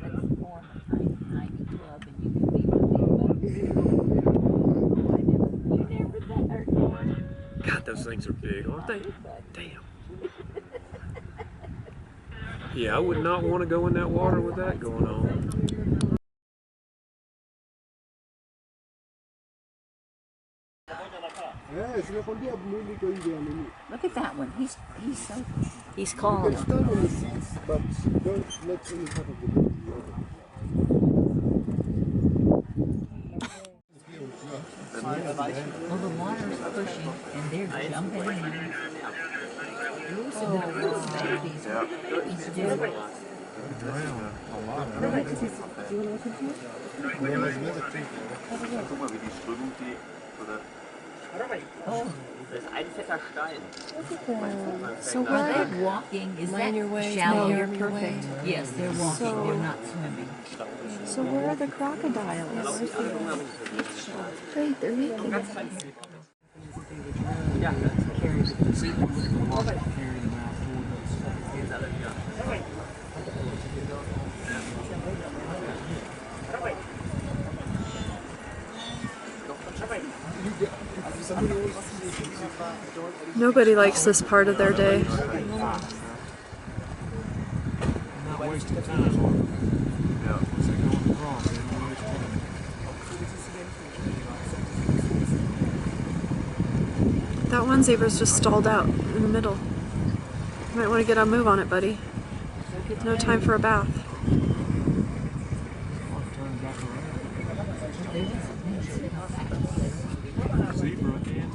Let's form a tiny club and you can be my big buddy. You never there. God, those things are big, aren't they? Damn. Yeah, I would not want to go in that water with that going on. Look at that one. He's calm. You can stand on the seats, but don't let any part of the boat be open. Well, the water's pushing and they're jumping in. Oh, babies. He's doing it. Oh. So Are they walking? Is that shallow? No, you're perfect. Yes, they're walking. They're not swimming. So where are the crocodiles? Wait, they're making it. Nobody likes this part of their day. That one zebra's just stalled out in the middle. You might want to get a move on it, buddy. No time for a bath. Zebra and